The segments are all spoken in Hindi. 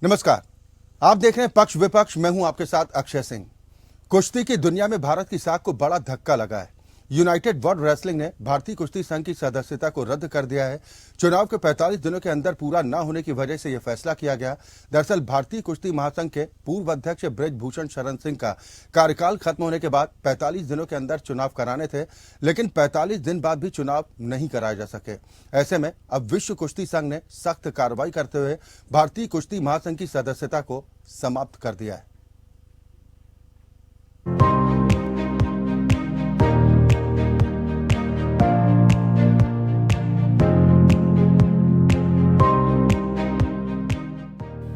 नमस्कार। आप देख रहे हैं पक्ष विपक्ष। मैं हूं आपके साथ अक्षय सिंह। कुश्ती की दुनिया में भारत की साख को बड़ा धक्का लगा है। यूनाइटेड वर्ल्ड रेसलिंग ने भारतीय कुश्ती संघ की सदस्यता को रद्द कर दिया है। चुनाव के 45 दिनों के अंदर पूरा न होने की वजह से यह फैसला किया गया। दरअसल भारतीय कुश्ती महासंघ के पूर्व अध्यक्ष बृजभूषण शरण सिंह का कार्यकाल खत्म होने के बाद 45 दिनों के अंदर चुनाव कराने थे, लेकिन 45 दिन बाद भी चुनाव नहीं कराए जा सके। ऐसे में अब विश्व कुश्ती संघ ने सख्त कार्रवाई करते हुए भारतीय कुश्ती महासंघ की सदस्यता को समाप्त कर दिया है।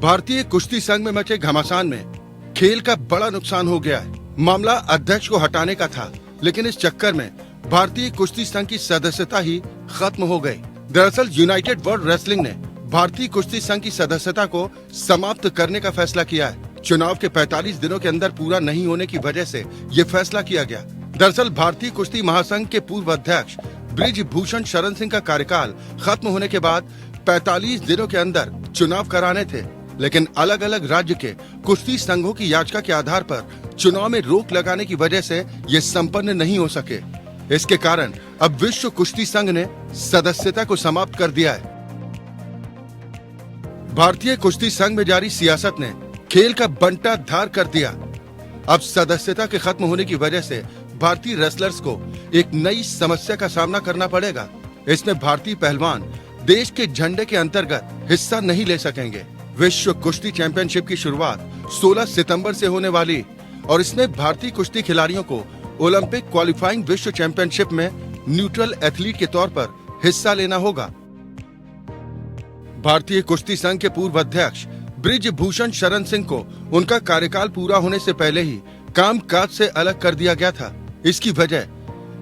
भारतीय कुश्ती संघ में मचे घमासान में खेल का बड़ा नुकसान हो गया है। मामला अध्यक्ष को हटाने का था, लेकिन इस चक्कर में भारतीय कुश्ती संघ की सदस्यता ही खत्म हो गई। दरअसल यूनाइटेड वर्ल्ड रेसलिंग ने भारतीय कुश्ती संघ की सदस्यता को समाप्त करने का फैसला किया है। चुनाव के 45 दिनों के अंदर पूरा नहीं होने की वजह से ये फैसला किया गया। दरअसल भारतीय कुश्ती महासंघ के पूर्व अध्यक्ष बृजभूषण शरण सिंह का कार्यकाल खत्म होने के बाद 45 दिनों के अंदर चुनाव कराने थे, लेकिन अलग अलग राज्य के कुश्ती संघों की याचिका के आधार पर चुनाव में रोक लगाने की वजह से ये संपन्न नहीं हो सके। इसके कारण अब विश्व कुश्ती संघ ने सदस्यता को समाप्त कर दिया है। भारतीय कुश्ती संघ में जारी सियासत ने खेल का बंटा धार कर दिया। अब सदस्यता के खत्म होने की वजह से भारतीय रेसलर्स को एक नई समस्या का सामना करना पड़ेगा। इसमें भारतीय पहलवान देश के झंडे के अंतर्गत हिस्सा नहीं ले सकेंगे। विश्व कुश्ती चैंपियनशिप की शुरुआत 16 सितंबर से होने वाली और इसमें भारतीय कुश्ती खिलाड़ियों को ओलंपिक क्वालिफाइंग विश्व चैंपियनशिप में न्यूट्रल एथलीट के तौर पर हिस्सा लेना होगा। भारतीय कुश्ती संघ के पूर्व अध्यक्ष बृजभूषण शरण सिंह को उनका कार्यकाल पूरा होने से पहले ही कामकाज से अलग कर दिया गया था। इसकी वजह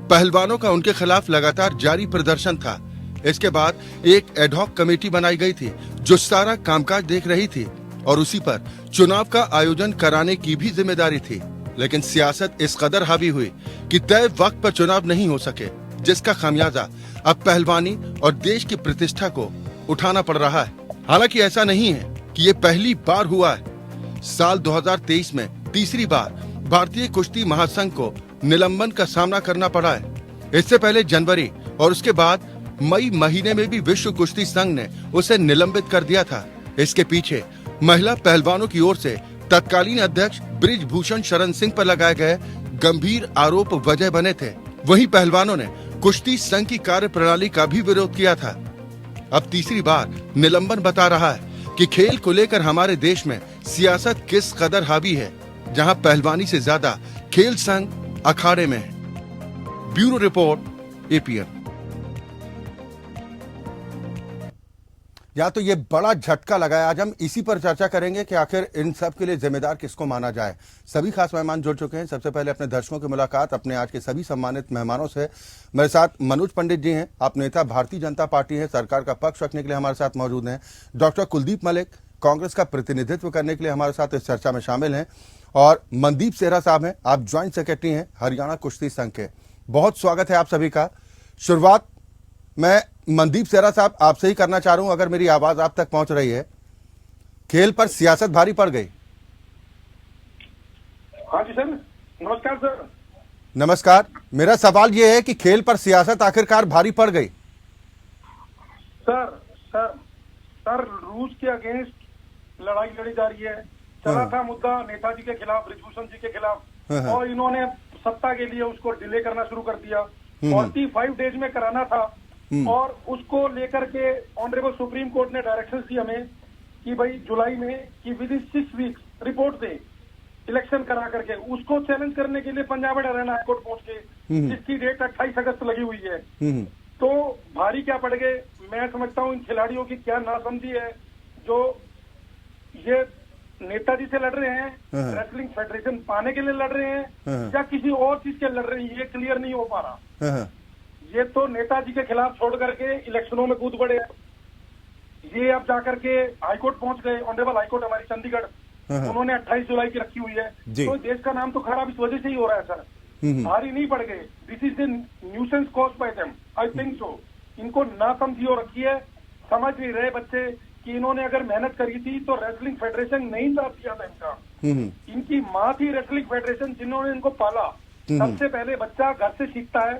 पहलवानों का उनके खिलाफ लगातार जारी प्रदर्शन था। इसके बाद एक एडहॉक कमेटी बनाई गई थी जो सारा कामकाज देख रही थी और उसी पर चुनाव का आयोजन कराने की भी जिम्मेदारी थी। लेकिन सियासत इस कदर हावी हुई कि तय वक्त पर चुनाव नहीं हो सके, जिसका खामियाजा अब पहलवानी और देश की प्रतिष्ठा को उठाना पड़ रहा है। हालांकि ऐसा नहीं है कि ये पहली बार हुआ है। साल 2023 में तीसरी बार भारतीय कुश्ती महासंघ को निलंबन का सामना करना पड़ा है। इससे पहले जनवरी और उसके बाद मई महीने में भी विश्व कुश्ती संघ ने उसे निलंबित कर दिया था। इसके पीछे महिला पहलवानों की ओर से तत्कालीन अध्यक्ष बृजभूषण शरण सिंह पर लगाए गए गंभीर आरोप वजह बने थे। वहीं पहलवानों ने कुश्ती संघ की कार्यप्रणाली का भी विरोध किया था। अब तीसरी बार निलंबन बता रहा है कि खेल को लेकर हमारे देश में सियासत किस कदर हावी है, जहां पहलवानी से ज्यादा खेल संघ अखाड़े में है। Bureau report, APN. या तो ये बड़ा झटका लगाया। आज हम इसी पर चर्चा करेंगे कि आखिर इन सब के लिए जिम्मेदार किसको माना जाए। सभी खास मेहमान जुड़ चुके हैं। सबसे पहले अपने दर्शकों की मुलाकात अपने आज के सभी सम्मानित मेहमानों से। मेरे साथ मनोज पंडित जी हैं, आप नेता भारतीय जनता पार्टी है, सरकार का पक्ष रखने के लिए हमारे साथ मौजूद हैं। डॉक्टर कुलदीप मलिक कांग्रेस का प्रतिनिधित्व करने के लिए हमारे साथ इस चर्चा में शामिल हैं। और मनदीप सेहरा साहब हैं, आप ज्वाइंट सेक्रेटरी हैं हरियाणा कुश्ती संघ के। बहुत स्वागत है आप सभी का। शुरुआत मैं मनदीप सेहरा साहब आपसे ही करना चाह रहा हूं, अगर मेरी आवाज आप तक पहुंच रही है। खेल पर सियासत भारी पड़ गई। हाँ जी सर, नमस्कार सर। नमस्कार। मेरा सवाल यह है कि खेल पर सियासत आखिरकार भारी पड़ गई। सर रूस के अगेंस्ट लड़ाई लड़ी जा रही है। चला था मुद्दा नेताजी के खिलाफ, बृजभूषण जी के खिलाफ, और इन्होंने सत्ता के लिए उसको डिले करना शुरू कर दिया। 45 डेज में कराना था और उसको लेकर के ऑनरेबल सुप्रीम कोर्ट ने डायरेक्शंस दी हमें कि भाई जुलाई में कि with in 6 weeks report they election करा करके। उसको चैलेंज करने के लिए पंजाब एंड हरियाणा हाईकोर्ट पहुंच के, जिसकी डेट 28 अगस्त लगी हुई है। तो भारी क्या पड़ गए। मैं समझता हूँ इन खिलाड़ियों की क्या नासमझी है जो ये नेताजी से लड़ रहे हैं, रेसलिंग फेडरेशन पाने के लिए लड़ रहे हैं या किसी और चीज के लड़ रहे हैं, ये क्लियर नहीं हो पा रहा। ये तो नेताजी के खिलाफ छोड़ करके इलेक्शनों में कूद पड़े। ये अब जाकर के हाईकोर्ट पहुंच गए, ऑनरेबल हाईकोर्ट हमारी चंडीगढ़, उन्होंने 28 जुलाई की रखी हुई है। तो देश का नाम तो खराब इस वजह से ही हो रहा है सर। भारी नहीं पड़ गए। This is the nuisance caused by them, I think so. इनको ना समझी हो रखी है, समझ नहीं रहे बच्चे कि इन्होंने अगर मेहनत करी थी तो रेसलिंग फेडरेशन नहीं साथ किया था इनका। इनकी माँ थी रेसलिंग फेडरेशन, जिन्होंने इनको पाला। सबसे पहले बच्चा घर से सीखता है,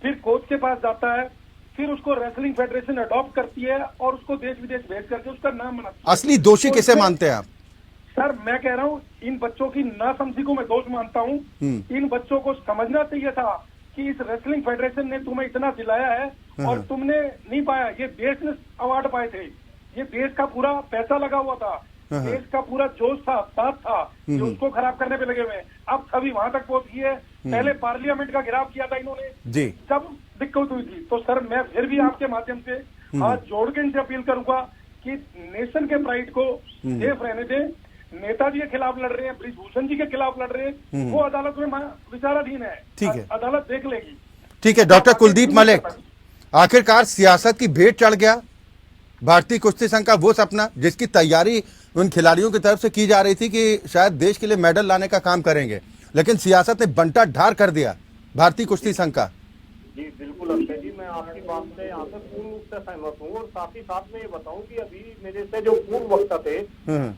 फिर कोच के पास जाता है, फिर उसको रेसलिंग फेडरेशन अडॉप्ट करती है और उसको देश विदेश भेज करके उसका नाम बनाती है। असली दोषी किसे मानते हैं आप? सर मैं कह रहा हूँ इन बच्चों की नासमझी को मैं दोष मानता हूँ। इन बच्चों को समझना चाहिए था कि इस रेसलिंग फेडरेशन ने तुम्हें इतना दिलाया है और तुमने नहीं पाया। ये देश ने अवार्ड पाए थे, ये देश का पूरा पैसा लगा हुआ था, देश का पूरा जोश था, साथ था, जो उसको खराब करने पे लगे हुए हैं। अब सभी वहां तक पहुंच गई है। पहले पार्लियामेंट का घेराव किया था इन्होंने जी, सब दिक्कत हुई थी। तो सर मैं फिर भी आपके माध्यम से हाथ जोड़ के इनसे अपील करूंगा कि नेशन के प्राइड को सेफ रहने दें। नेताजी के खिलाफ लड़ रहे हैं, ब्रिजभूषण जी के खिलाफ लड़ रहे हैं, वो अदालत में विचाराधीन है। ठीक है, अदालत देख लेगी। ठीक है। डॉक्टर कुलदीप मलिक, आखिरकार सियासत की भेंट चढ़ गया भारतीय कुश्ती संघ का वो सपना जिसकी तैयारी उन खिलाड़ियों की तरफ से की जा रही थी कि शायद देश के लिए मेडल लाने का काम करेंगे, लेकिन सियासत ने बंटा ढार कर दिया भारतीय कुश्ती संघ का। जी बिल्कुल अक्षय जी, मैं आपकी बात से यहाँ पे पूर्ण रूप से सहमत हूँ और साथ ही साथ में ये बताऊँ कि अभी मेरे से जो पूर्व वक्ता थे,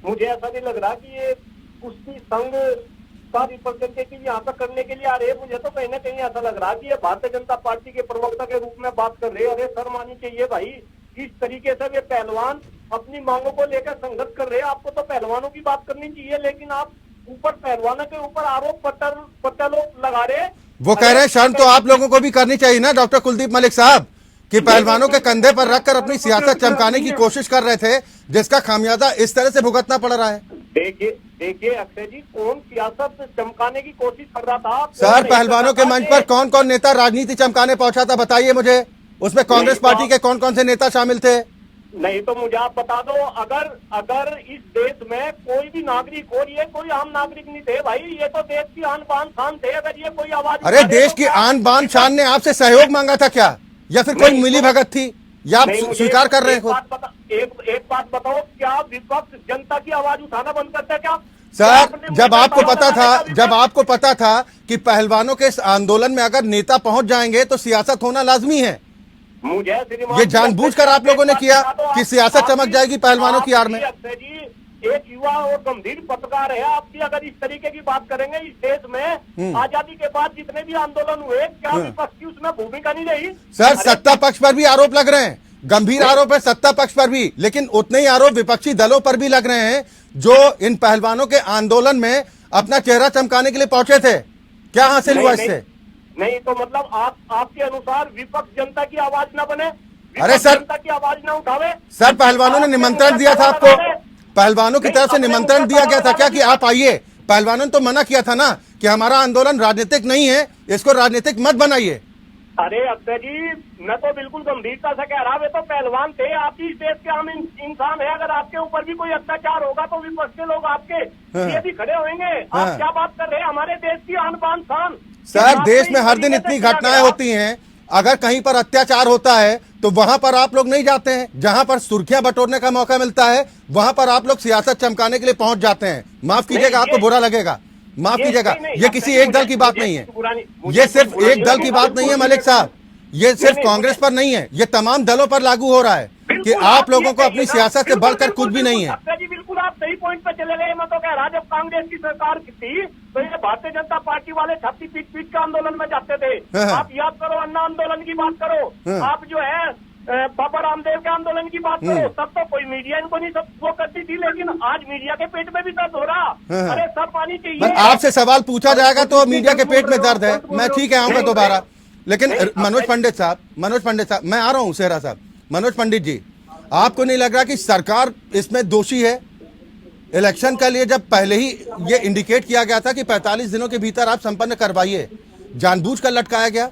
मुझे ऐसा नहीं लग रहा कि ये कुश्ती संघ का रिप्रेजेंटेटिव यहाँ पे करने के लिए आ रहे। मुझे तो कहीं ना कहीं ऐसा लग रहा कि ये भारतीय जनता पार्टी के प्रवक्ता के रूप में बात कर रहे हैं। अरे शर्म आनी चाहिए भाई, किस तरीके से वे पहलवान अपनी मांगों को लेकर संघर्ष कर रहे हैं। आपको तो पहलवानों की बात करनी चाहिए, लेकिन आप ऊपर पहलवानों के ऊपर आरोप प्रत्यारोप लगा रहे हैं। वो कह रहे हैं शर्म तो आप लोगों को भी करनी चाहिए ना डॉक्टर कुलदीप मलिक साहब, कि पहलवानों के कंधे पर रखकर अपनी सियासत चमकाने की कोशिश कर रहे थे, जिसका खामियाजा इस तरह से भुगतना पड़ रहा है। देखिए अक्षय जी, कौन सियासत चमकाने की कोशिश कर रहा था? सर पहलवानों के मंच पर कौन कौन नेता राजनीति चमकाने पहुंचा था, बताइए मुझे। उसमें कांग्रेस पार्टी के कौन कौन से नेता शामिल थे? नहीं तो मुझे आप बता दो, अगर इस देश में कोई भी नागरिक और ये कोई आम नागरिक नहीं थे भाई, ये तो देश की आन बान शान थे। अगर ये कोई आवाज, अरे देश की आन बान शान ने आपसे सहयोग मांगा था क्या, या फिर कोई मिली भगत थी, या आप स्वीकार कर रहे हो? एक बात बताओ, क्या विपक्ष जनता की आवाज उठाना बंद करता है क्या? सर जब आपको पता था कि पहलवानों के इस आंदोलन में अगर नेता पहुंच जाएंगे तो सियासत होना लाजमी है, मुझे ये जानबूझकर आप लोगों ने किया कि सियासत चमक जाएगी पहलवानों की आड़ में। एक युवा और गंभीर पत्रकार है आपकी, अगर इस तरीके की बात करेंगे, इस देश में आजादी के बाद जितने भी आंदोलन हुए, क्या विपक्ष की उसमें भूमिका नहीं रही? सर सत्ता पक्ष पर भी आरोप लग रहे हैं, गंभीर आरोप है सत्ता पक्ष पर भी, लेकिन उतने ही आरोप विपक्षी दलों पर भी लग रहे हैं जो इन पहलवानों के आंदोलन में अपना चेहरा चमकाने के लिए पहुंचे थे। क्या हासिल हुआ इससे? नहीं तो मतलब आपके अनुसार विपक्ष जनता की आवाज ना बने, अरे सर जनता की आवाज ना उठावे? सर पहलवानों ने निमंत्रण दिया था आपको, पहलवानों की तरफ से निमंत्रण दिया गया था क्या कि आप आइए? पहलवानों ने तो मना किया था ना कि हमारा आंदोलन राजनीतिक नहीं है, इसको राजनीतिक मत बनाइए। अरे अक्षय जी, मैं तो बिल्कुल गंभीरता से कह रहा, वे तो पहलवान थे, आप ही इस देश के आम इंसान है। अगर आपके ऊपर भी कोई अत्याचार होगा तो विपक्ष के लोग आपके लिए भी खड़े होंगे। आप क्या बात कर रहे हैं? हमारे देश की आन बान शान। सर देश में हर दिन इतनी घटनाएं होती हैं, अगर कहीं पर अत्याचार होता है तो वहां पर आप लोग नहीं जाते हैं, जहां पर सुर्खियां बटोरने का मौका मिलता है वहां पर आप लोग सियासत चमकाने के लिए पहुंच जाते हैं। माफ कीजिएगा, आपको बुरा लगेगा, माफ कीजिएगा, ये किसी एक दल की बात नहीं है, ये सिर्फ एक दल की बात नहीं है मलिक साहब, ये सिर्फ कांग्रेस पर नहीं है, ये तमाम दलों पर लागू हो रहा है कि आप लोगों को अपनी सियासत से बढ़कर कुछ भी नहीं है। जी बिल्कुल आप सही पॉइंट पे चले गए। मैं तो कह रहा, जब कांग्रेस की सरकार थी तो ये भारतीय जनता पार्टी वाले छाती पीट पीट के आंदोलन में जाते थे। आप याद करो, अन्ना आंदोलन की बात करो, आप जो है बाबा रामदेव के आंदोलन की बात करो, तब तो कोई मीडिया इनको नहीं सब वो करती थी, लेकिन आज मीडिया के पेट में भी दर्द हो रहा। अरे सब पानी चाहिए। आपसे सवाल पूछा जाएगा तो मीडिया के पेट में दर्द है, मैं ठीक है आऊंगा दोबारा, लेकिन मनोज पंडित साहब, मैं आ रहा हूं सेहरा साहब, मनोज पंडित जी, आपको नहीं लग रहा कि सरकार इसमें दोषी है? इलेक्शन के लिए जब पहले ही ये इंडिकेट किया गया था कि 45 दिनों के भीतर आप संपन्न करवाइए, जानबूझकर लटकाया गया?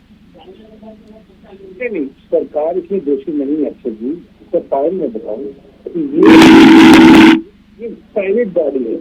नहीं, सरकार इसमें दोषी नहीं है अक्षय जी। सरकार में बताऊं, ये प्राइवेट बॉडी है,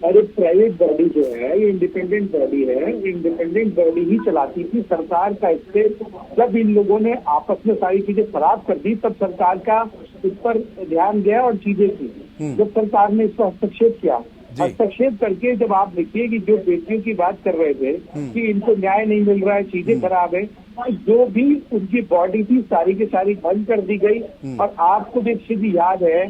और एक प्राइवेट बॉडी जो है ये इंडिपेंडेंट बॉडी है, इंडिपेंडेंट बॉडी ही चलाती थी। सरकार का इससे जब इन लोगों ने आपस में सारी चीजें खराब कर दी, तब सरकार का इस पर ध्यान गया और चीजें की। जब सरकार ने इसको हस्तक्षेप किया, हस्तक्षेप करके जब आप देखिए कि जो बेटियों की बात कर रहे थे कि इनको न्याय नहीं मिल रहा है, चीजें खराब है, जो भी उनकी बॉडी थी सारी की सारी बंद कर दी गई। और आपको भी अच्छी याद है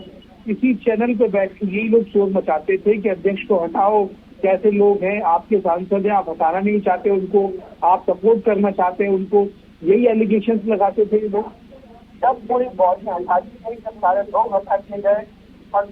इसी चैनल पे बैठ के यही लोग शोर मचाते थे कि अध्यक्ष को हटाओ, कैसे लोग हैं, आपके सांसद हैं, आप हटाना नहीं चाहते उनको, आप सपोर्ट करना चाहते हैं उनको, यही एलिगेशन लगाते थे ये लोग। जब पूरी बॉडी हटा दी गई, जब सारे लोग हटा दिए गए और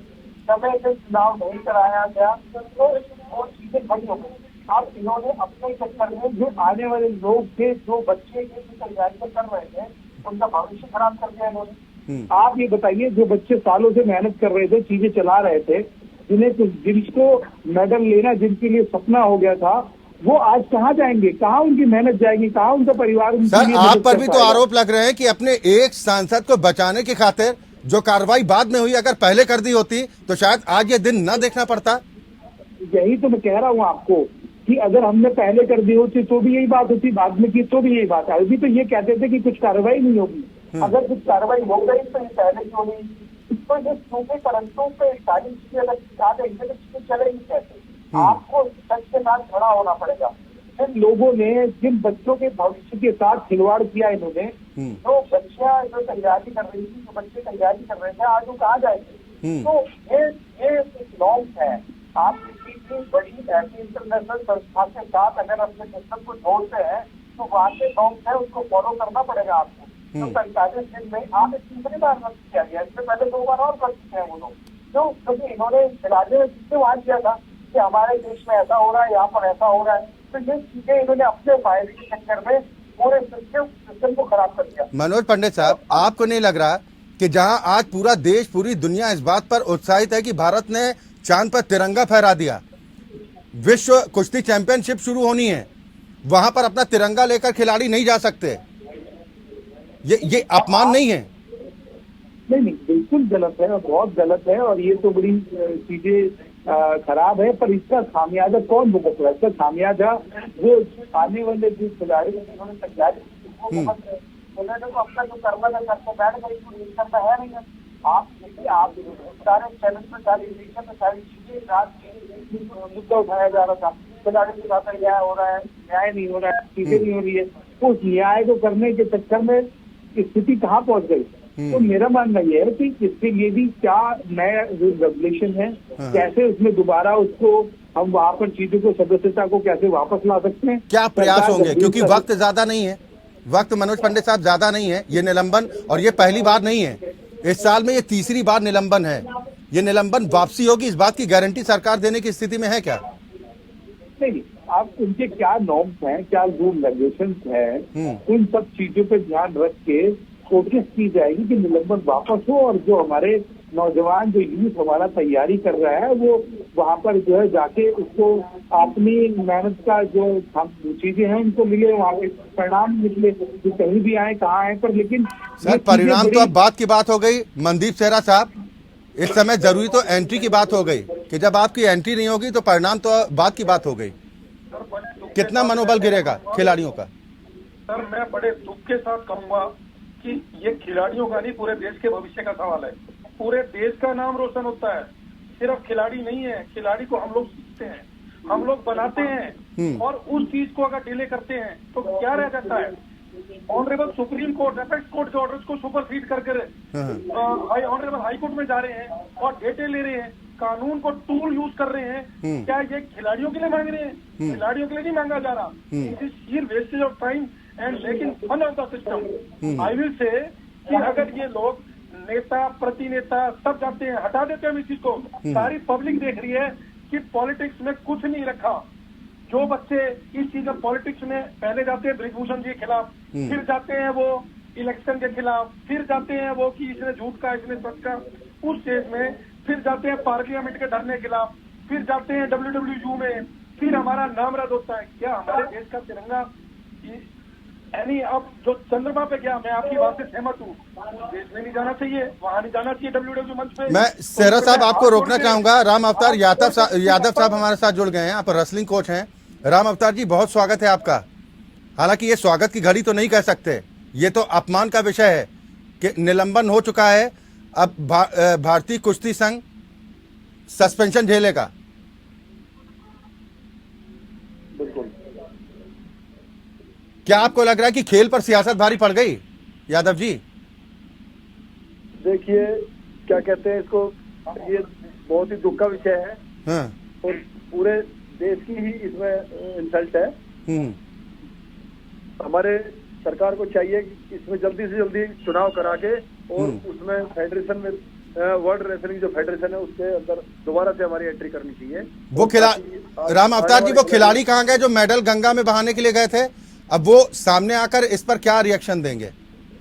समय से चुनाव नहीं कराया गया तो वो चीजें खड़ी हो गई। अब इन्होंने अपने चक्कर में जो आने वाले लोग थे, जो बच्चे तैयारी कर रहे थे, उनका भविष्य खराब कर दिया इन्होंने। आप ये बताइए, जो बच्चे सालों से मेहनत कर रहे थे, चीजें चला रहे थे, जिनको मेडल लेना जिनके लिए सपना हो गया था, वो आज कहाँ जाएंगे, कहाँ उनकी मेहनत जाएगी, कहाँ उनका परिवार। सर, आप पर भी तो आरोप लग रहे हैं कि अपने एक सांसद को बचाने की खातिर जो कार्रवाई बाद में हुई, अगर पहले कर दी होती तो शायद आज ये दिन न देखना पड़ता। यही तो मैं कह रहा हूँ आपको कि अगर हमने पहले कर दी होती तो भी यही बात होती, बाद में की तो भी यही बात है। अभी तो ये कहते थे कि कुछ कार्रवाई नहीं होगी, अगर कुछ कार्रवाई हो गई तो ये पहले क्यों नहीं? इसको ये सूखे करंटों पे सारी चीजें अलग सिखा देंगे तो चीजें चलेगी कैसे? आपको सच के साथ खड़ा होना पड़ेगा। जिन लोगों ने, जिन बच्चों के भविष्य के साथ खिलवाड़ किया इन्होंने, जो बच्चियां जो तैयारी कर रही थी, जो बच्चे तैयारी कर रहे थे, आज वो कहाँ जाएंगे? तो ये नॉर्म्स है। आप किसी भी बड़ी ऐसी इंटरनेशनल संस्था के साथ अगर अपने सिस्टम को जोड़ते हैं तो वहाँ के नॉर्म्स है, उसको फॉलो करना पड़ेगा आपको। तो 45 दिन में आप एक तीसरी बार रद्द किया गया, इससे पहले 2 बार और कर चुके हैं वो लोग। क्योंकि इन्होंने राज्य में किससे वार किया था कि हमारे देश में ऐसा हो रहा है, यहाँ पर ऐसा हो रहा है, तो ये चीजें इन्होंने अपने फायदे के चक्कर में पूरे सिस्टम को खराब कर दिया। मनोज पंडित साहब, आपको नहीं लग रहा कि जहां आज पूरा देश, पूरी दुनिया इस बात पर उत्साहित है कि भारत ने चांद पर तिरंगा फहरा दिया, विश्व कुश्ती चैंपियनशिप शुरू होनी है, वहां पर अपना तिरंगा लेकर खिलाड़ी नहीं जा सकते, ये अपमान नहीं है? नहीं, बिल्कुल गलत है, बहुत गलत है, और ये तो बड़ी चीजें खराब है। पर इसका खामियाजा कौन भुगत रहा है? इसका खामियाजा वो आने वाले जो खिलाड़ी जिन्होंने तैयारी उन्होंने तो अपना जो करना था करके बैठ गए, करना है नहीं। आप देखिए, आप सारे चैनल पर, सारी में सारी चीजें रात मुद्दा उठाया जा रहा था, खिलाड़ी के साथ न्याय हो रहा है, न्याय नहीं हो रहा है, चीजें नहीं हो रही है। उस न्याय को करने के चक्कर में स्थिति कहाँ पहुंच गई? तो मेरा मानना यह है कि इसके लिए भी क्या नया रेगुलेशन है, कैसे उसमें दोबारा उसको हम वहाँ पर चीजों को, सदस्यता को कैसे वापस ला सकते हैं, क्या प्रयास होंगे? क्योंकि वक्त ज्यादा नहीं है, वक्त मनोज पंडित साहब ज्यादा नहीं है। ये निलंबन, और ये पहली बार नहीं है, इस साल में ये तीसरी बार निलंबन है। ये निलंबन वापसी होगी, इस बात की गारंटी सरकार देने की स्थिति में है क्या? नहीं, आप उनके क्या नॉर्म्स हैं, क्या रूल रेगुलेशंस हैं, उन सब चीजों पे ध्यान रख के कोशिश की जाएगी कि निलंबन वापस हो, और जो हमारे नौजवान, जो यूथ हमारा तैयारी कर रहा है, वो वहाँ पर जो है जाके उसको अपनी मेहनत का जो चीजें हैं उनको मिले, वहाँ पे परिणाम निकले, जो कहीं भी आए, कहाँ आए। पर लेकिन सर, परिणाम तो अब बात की बात हो गई। मनदीप सेहरा साहब, इस समय जरूरी तो एंट्री की बात हो गई कि जब आपकी एंट्री नहीं होगी तो परिणाम तो बात की बात हो गई। कितना मनोबल गिरेगा खिलाड़ियों का? सर, मैं बड़े दुख के साथ कहूंगा कि ये खिलाड़ियों का नहीं, पूरे देश के भविष्य का सवाल है। पूरे देश का नाम रोशन होता है, सिर्फ खिलाड़ी नहीं है। खिलाड़ी को हम लोग सीखते हैं, हम लोग बनाते हैं, और उस चीज को अगर डिले करते हैं तो क्या रह जाता है? Honourable supreme court, apex court के ऑर्डर्स को सुपरसीड करके ऑनरेबल हाई कोर्ट में जा रहे हैं और डेटे ले रहे हैं, कानून को टूल यूज कर रहे हैं। क्या ये खिलाड़ियों के लिए मांग रहे हैं? खिलाड़ियों के लिए नहीं मांगा जा रहा। It is sheer wastage of time and making fun of the system. I will say कि अगर ये लोग नेता, प्रतिनेता सब जाते हैं, हटा देते हैं इस चीज को। सारी पब्लिक देख रही है कि पॉलिटिक्स में कुछ नहीं रखा। जो बच्चे इस चीज में पॉलिटिक्स में पहले जाते हैं ब्रिजभूषण जी के खिलाफ, फिर जाते हैं वो इलेक्शन के खिलाफ, फिर जाते हैं वो कि इसने झूठ का, इसने सच का, उस स्टेज में फिर जाते हैं पार्लियामेंट के धरने के खिलाफ, फिर जाते हैं WWU में, फिर हमारा नाम रद्द होता है। क्या हमारे देश का तिरंगा यानी अब जो चंद्रमा पे गया, मैं आपकी बात से सहमत हूँ, देश में नहीं जाना चाहिए, वहां नहीं जाना चाहिए WWU मंच पे। मैं सेहरा साहब आपको रोकना चाहूंगा। राम अवतार यादव साहब हमारे साथ जुड़ गए हैं, आप रेसलिंग कोच हैं। राम अवतार जी, बहुत स्वागत है आपका। हालांकि ये स्वागत की घड़ी तो नहीं कह सकते, ये तो अपमान का विषय है कि निलंबन हो चुका है। अब भारतीय कुश्ती संघ सस्पेंशन झेलेगा। बिल्कुल। क्या आपको लग रहा है कि खेल पर सियासत भारी पड़ गई, यादव जी? देखिए, क्या कहते हैं इसको, ये बहुत ही दुख का विषय है हाँ। और पूरे देश की ही इसमें इंसल्ट है। हमारे सरकार को चाहिए कि इसमें जल्दी से जल्दी चुनाव करा के और उसमें फेडरेशन में वर्ल्ड रेसलिंग जो फेडरेशन है उसके अंदर दोबारा से हमारी एंट्री करनी चाहिए। वो राम अवतार जी, वो खिलाड़ी कहाँ गए जो मेडल गंगा में बहाने के लिए गए थे? अब वो सामने आकर इस पर क्या रिएक्शन देंगे?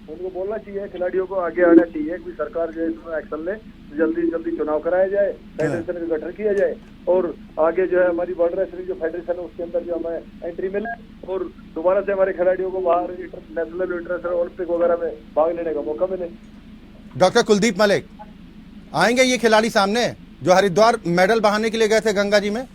उनको बोलना चाहिए, खिलाड़ियों को आगे आना चाहिए कि सरकार जो है इसमें एक्शन ले, जल्दी जल्दी चुनाव कराया जाए, फेडरेशन का गठन किया जाए और आगे जो है हमारी वर्ल्ड रेसलिंग जो फेडरेशन है उसके अंदर जो हमें एंट्री मिले और दोबारा से हमारे खिलाड़ियों को बाहर नेशनल इंटरनेशनल ओलंपिक वगैरह में भाग लेने का मौका मिले। डॉक्टर कुलदीप मलिक, आएंगे ये खिलाड़ी सामने जो हरिद्वार मेडल बहाने के लिए गए थे गंगा जी में?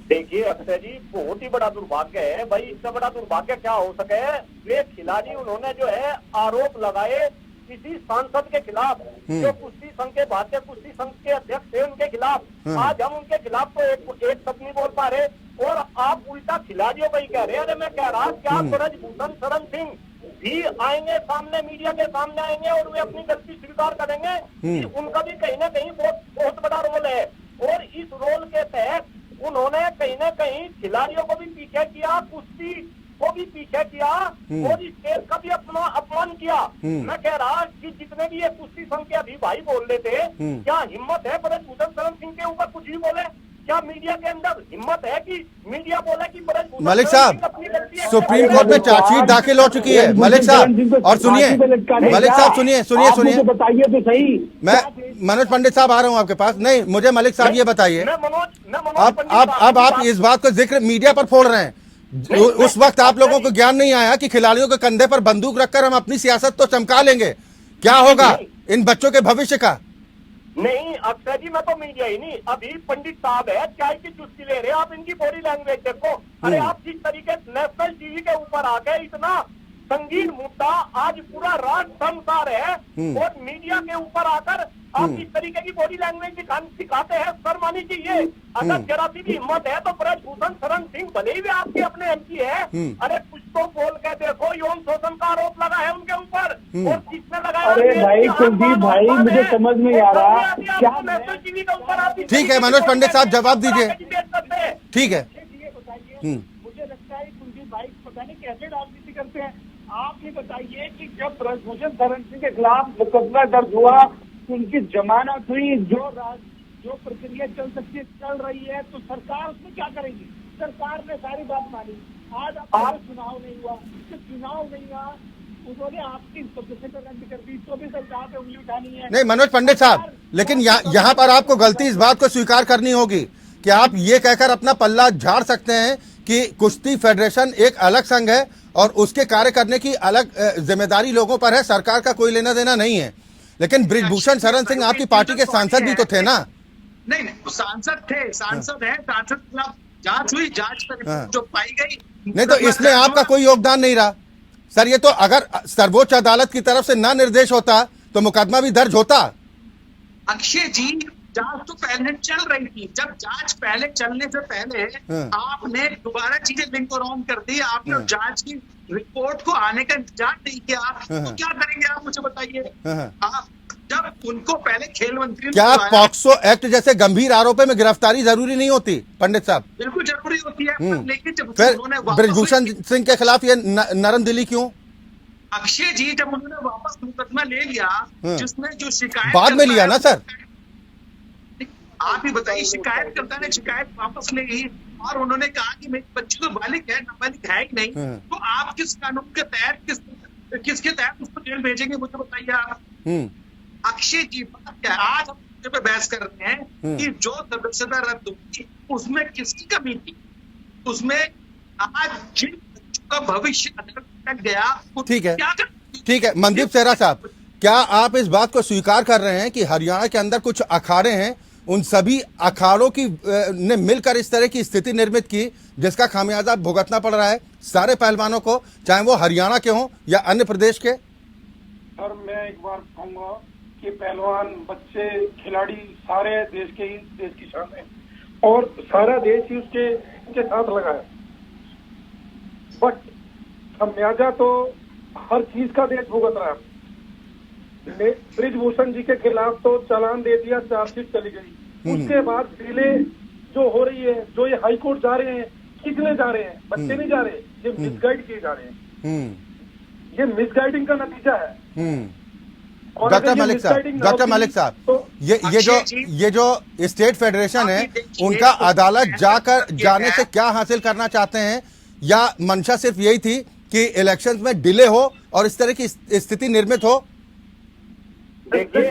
देखिए अक्षय जी, बहुत ही बड़ा दुर्भाग्य है भाई, इससे बड़ा दुर्भाग्य क्या हो सके। वे खिलाड़ी उन्होंने जो है आरोप लगाए किसी सांसद के खिलाफ जो कुश्ती संघ के भारतीय कुश्ती संघ के अध्यक्ष थे उनके खिलाफ। आज हम उनके खिलाफ तो एक शब्द नहीं बोल पा रहे और आप उल्टा खिलाड़ियों को ही कह रहे हैं। अरे मैं कह रहा क्या ब्रजभूषण शरण सिंह भी आएंगे सामने, मीडिया के सामने आएंगे और वे अपनी गलती स्वीकार करेंगे कि उनका भी कहीं ना कहीं बहुत बड़ा रोल है और इस रोल के तहत उन्होंने कहीं ना कहीं खिलाड़ियों को भी पीछे किया, कुश्ती को भी पीछे किया और इस देश का भी अपना अपमान किया। मैं कह रहा कि जितने भी ये कुश्ती संघ के अभी भाई बोल रहे थे, क्या हिम्मत है ब्रजभूषण शरण सिंह के ऊपर कुछ भी बोले? क्या मीडिया के अंदर हिम्मत है कि मीडिया बोला कि मलिक साहब, सुप्रीम कोर्ट में चार्जशीट दाखिल हो चुकी है मलिक साहब। और सुनिए मलिक साहब, सुनिए बताइए तो सही। मैं मनोज पंडित साहब आ रहा हूँ आपके पास। नहीं, मुझे मलिक साहब ये बताइए, अब आप इस बात को जिक्र मीडिया पर फोड़ रहे हैं। उस वक्त आप लोगों को ज्ञान नहीं आया कि खिलाड़ियों के कंधे पर बंदूक रखकर हम अपनी सियासत तो चमका लेंगे। क्या होगा इन बच्चों के भविष्य का? नहीं अक्षय जी, मैं तो मीडिया ही नहीं, अभी पंडित साहब है चाय की चुस्की ले रहे हैं। आप इनकी बॉडी लैंग्वेज देखो। अरे आप जिस तरीके नेशनल टीवी के ऊपर आके इतना संगीन मुद्दा आज पूरा राष्ट्र संसार है और मीडिया के ऊपर आकर आप इस तरीके की बॉडी लैंग्वेज दिखाते हैं, शर्म आनी चाहिए। अगर जरा सी भी हिम्मत है तो ब्रजभूषण शरण सिंह भले ही वे आपके अपने एमपी है, अरे कुछ तो बोल के देखो। यौन शोषण का आरोप लगा है उनके ऊपर और किसने लगाया? अरे भाई कुलदीप भाई, मुझे समझ नहीं आ रहा क्या नेशनल टीवी के ऊपर आप। ठीक है मनोज पंडित साहब, जवाब दीजिए। ठीक है, मुझे लगता है कुलदीप भाई पता नहीं कैसे राजनीति करते हैं। आप ये बताइए कि जब ब्रजभूषण शरण सिंह के खिलाफ मुकदमा दर्ज हुआ, उनकी जमानत हुई, जो प्रक्रिया चल रही है, तो सरकार उसमें क्या करेगी? सरकार ने सारी बात मानी। आज चुनाव नहीं हुआ, चुनाव नहीं हुआ, उन्होंने आपकी सदस्यता रद्द कर दी, तो भी सरकार पे उंगली उठानी है। नहीं मनोज पंडित साहब, लेकिन यहाँ पर आपको गलती इस बात को स्वीकार करनी होगी कि आप ये कहकर अपना पल्ला झाड़ सकते हैं कि कुश्ती फेडरेशन एक अलग संघ है और उसके कार्य करने की अलग जिम्मेदारी लोगों पर है, सरकार का कोई लेना देना नहीं है। लेकिन ब्रिजभूषण शरण सिंह आपकी पार्टी के सांसद भी तो थे ना? नहीं, सांसद थे, सांसद है, सांसद के खिलाफ जांच हुई, जांच जो पाई गई। नहीं तो इसमें आपका कोई योगदान नहीं रहा सर। ये तो अगर सर्वोच्च अदालत की तरफ से ना निर्देश होता तो मुकदमा भी दर्ज होता। अक्षय जी, जांच तो पहले चल रही थी। जब जांच पहले चलने से पहले आपने दोबारा चीजें लिंक और ऑन कर दी, आपने जांच की रिपोर्ट को आने का इंतजार नहीं किया, तो क्या करेंगे आप मुझे बताइए। जब उनको पहले खेल मंत्री, क्या पॉक्सो एक्ट जैसे गंभीर आरोपों में गिरफ्तारी जरूरी नहीं होती पंडित साहब? बिल्कुल जरूरी होती है, लेकिन जब फिर ब्रिजभूषण सिंह के खिलाफ ये नरम दिली क्यों? अक्षय जी, जब उन्होंने वापस मुकदमा ले लिया, जिसने जो शिकायत बाद में लिया ना सर, आप ही बताइए, शिकायतकर्ता ने शिकायत वापस ले ली और उन्होंने कहा कि मेरी बच्ची तो बालिग है, नाबालिग है कि नहीं, तो आप किस कानून के तहत किसके तहत उसको जेल भेजेंगे मुझे बताइए आप। अक्षय जी, क्या आज हम पे बहस कर रहे हैं कि जो सदस्यता रद्द हुई उसमें किसकी कमी थी? उसमें आज जिन बच्चों का भविष्य अटक गया, ठीक है, क्या ठीक है। मनदीप सेहरा साहब, क्या आप इस बात को स्वीकार कर रहे हैं कि हरियाणा के अंदर कुछ अखाड़े हैं, उन सभी अखाड़ों की ने मिलकर इस तरह की स्थिति निर्मित की जिसका खामियाजा भुगतना पड़ रहा है सारे पहलवानों को, चाहे वो हरियाणा के हों या अन्य प्रदेश के? सर मैं एक बार कहूंगा कि पहलवान, बच्चे, खिलाड़ी सारे देश के ही देश की शान है और सारा देश ही उसके साथ लगा है। बट खामियाजा तो हर चीज का देश भुगत रहा है। ब्रिजभूषण जी के खिलाफ तो चालान दे दिया, चार्जशीट चली गई। उसके बाद डिले जो हो रही है, जो ये हाई कोर्ट जा रहे हैं, किसने जा रहे हैं? बच्चे नहीं जा रहे, ये मिसगाइड किए जा रहे हैं। ये मिसगाइडिंग का नतीजा है। डॉक्टर मलिक साहब, तो ये जो स्टेट फेडरेशन है, उनका अदालत जाने से क्या हासिल करना चाहते हैं, या मंशा सिर्फ यही थी कि इलेक्शंस में डिले हो और इस तरह की स्थिति निर्मित हो? देखिए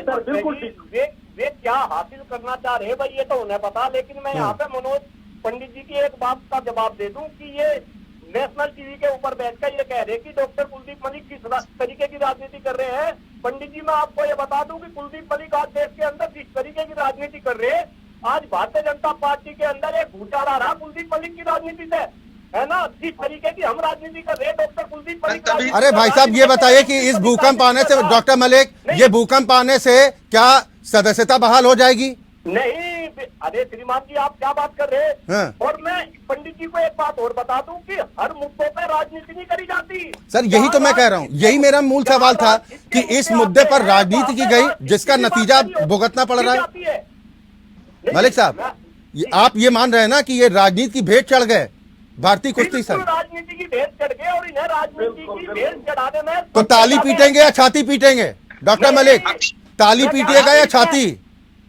वे क्या हासिल करना चाह रहे हैं भाई, ये तो उन्हें पता। लेकिन मैं यहाँ पे मनोज पंडित जी की एक बात का जवाब दे दूं कि ये नेशनल टीवी के ऊपर बैठकर ये कह रहे हैं कि डॉक्टर कुलदीप मलिक किस तरीके की राजनीति कर रहे हैं। पंडित जी, मैं आपको ये बता दूं कि कुलदीप मलिक आज देश के अंदर जिस तरीके की राजनीति कर रहे हैं, आज भारतीय जनता पार्टी के अंदर एक घुटाला रहा कुलदीप मलिक की राजनीति से, है ना। जिस तरीके की हम राजनीति कर रहे हैं डॉक्टर कुलदीप मलिक। अरे भाई साहब, ये बताइए कि इस भूकंप आने से, डॉक्टर मलिक, ये भूकंप आने से क्या सदस्यता बहाल हो जाएगी? नहीं, अरे श्रीमान जी, आप क्या बात कर रहे हैं? और मैं पंडित जी को एक बात और बता दूं कि हर मुद्दों पर राजनीति नहीं करी जाती। सर, यही तो मैं कह रहा हूँ, यही मेरा मूल सवाल था कि इस मुद्दे पर राजनीति की गई, जिसका नतीजा भुगतना पड़ रहा है। मलिक साहब, आप ये मान रहे हैं ना कि ये राजनीति की भेंट चढ़ गए भारतीय कुश्ती संघ? राजनीति की भेंट चढ़ गए और इन्हें राजनीति की भेंट चढ़ाने में तो ताली पीटेंगे या छाती पीटेंगे? डॉक्टर मलिक, ताली पीटिएगा या छाती?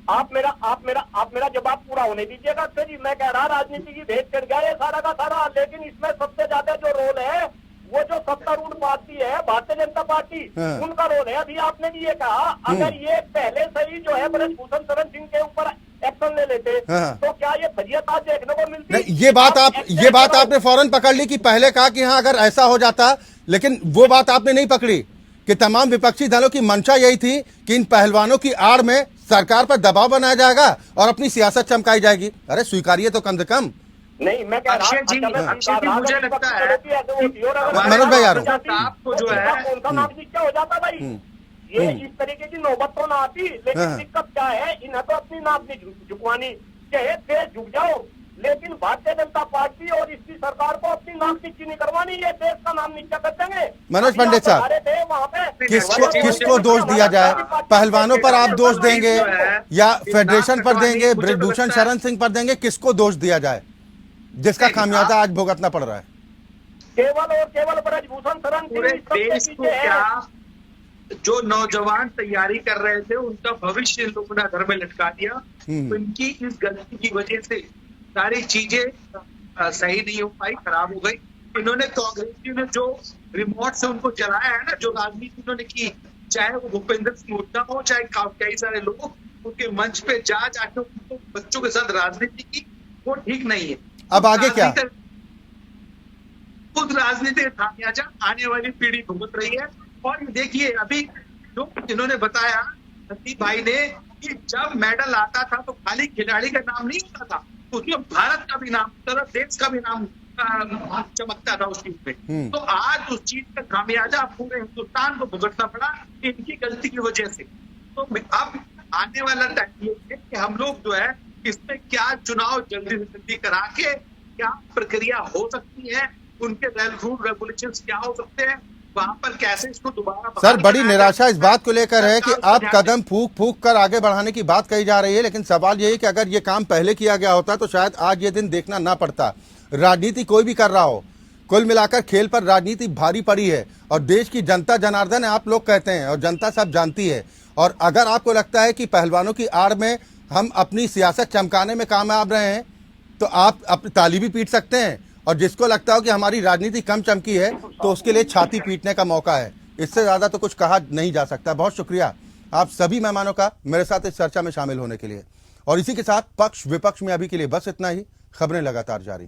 आप मेरा जवाब पूरा होने दीजिएगा। तो जी, मैं कह रहा राजनीति की भेंट चढ़ गया है सारा का सारा। लेकिन इसमें सबसे ज्यादा जो रोल है वो जो सत्तारूढ़ पार्टी है, भारतीय जनता पार्टी, उनका रोल है। अभी आपने भी ये कहा, अगर ये पहले से ही जो है ब्रिजभूषण शरण सिंह के ऊपर एक्शन ले लेते तो क्या ये फजीयत आज देखने को मिलती? नहीं, ये बात आपने फौरन पकड़ ली कि पहले कहा कि हाँ अगर ऐसा हो जाता, लेकिन वो बात आपने नहीं पकड़ी कि तमाम विपक्षी दलों की मंशा यही थी कि इन पहलवानों की आड़ में सरकार पर दबाव बनाया जाएगा और अपनी सियासत चमकाई जाएगी। अरे स्वीकारिए तो कम से कम। नहीं, मैं कह रहा हूं, मुझे लगता है मनोज भाई आ रहा हूं, आपको जो है उनका नाम क्या हो जाता भाई, ये इस तरीके की नौबत तो ना आती। लेकिन दिक्कत क्या है, इन्हें तो अपनी नाप नहीं झुकवानी, चाहे देश झुक जाओ, लेकिन भारतीय जनता पार्टी और इसकी सरकार को अपनी नाम नीची नहीं करवानी। ये देश का नाम नीचा कर देंगे। मनोज पंडित साहब, किसको दोष दिया जाए? पहलवानों पर आप दोष देंगे या फेडरेशन पर देंगे, ब्रिजभूषण शरण सिंह पर देंगे? किसको दोष दिया जाए जिसका खामियाजा आज भुगतना पड़ रहा है? केवल और केवल ब्रिजभूषण शरण सिंह। जो नौजवान तैयारी कर रहे थे, उनका भविष्य इन लोगों ने घर में लटका दिया। तो इनकी इस गलती की वजह से सारी चीजें सही नहीं हो पाई, खराब हो गई। इन्होंने कांग्रेस ने जो रिमोट से उनको चलाया है ना, जो राजनीति इन्होंने की, चाहे वो भूपेंद्र सिंह हुड्डा हो, चाहे कई सारे लोग उनके मंच पे जाके उनको बच्चों के साथ राजनीति की, वो ठीक नहीं है। अब आगे क्या? खुद राजनीति का खामियाजा आने वाली पीढ़ी भुगत रही है। और देखिए, अभी जो इन्होंने बताया संदीप भाई ने कि जब मेडल आता था तो खाली खिलाड़ी का नाम नहीं होता था, उसमें भारत का भी नाम, देश का भी नाम चमकता था उस चीज में। तो आज उस चीज का खामियाजा पूरे हिंदुस्तान को भुगतना पड़ा इनकी गलती की वजह से। तो अब आने वाला टाइम ये है कि हम लोग जो है इसमें क्या चुनाव जल्दी से जल्दी करा के क्या प्रक्रिया हो सकती है, उनके रूल रेगुलेशंस क्या हो सकते हैं, वहां पर कैसे इसको दोबारा। सर, बड़ी निराशा इस बात को लेकर है कि अब कदम फूंक कर आगे बढ़ाने की बात कही जा रही है, लेकिन सवाल यही कि अगर ये काम पहले किया गया होता तो शायद आज ये दिन देखना ना पड़ता। राजनीति कोई भी कर रहा हो, कुल मिलाकर खेल पर राजनीति भारी पड़ी है और देश की जनता जनार्दन आप लोग कहते हैं और जनता सब जानती है। और अगर आपको लगता है कि पहलवानों की आड़ में हम अपनी सियासत चमकाने में कामयाब रहे हैं तो आप अपनी ताली भी पीट सकते हैं, और जिसको लगता हो कि हमारी राजनीति कम चमकी है तो उसके लिए छाती पीटने का मौका है। इससे ज्यादा तो कुछ कहा नहीं जा सकता। बहुत शुक्रिया आप सभी मेहमानों का मेरे साथ इस चर्चा में शामिल होने के लिए। और इसी के साथ पक्ष विपक्ष में अभी के लिए बस इतना ही। खबरें लगातार जारी।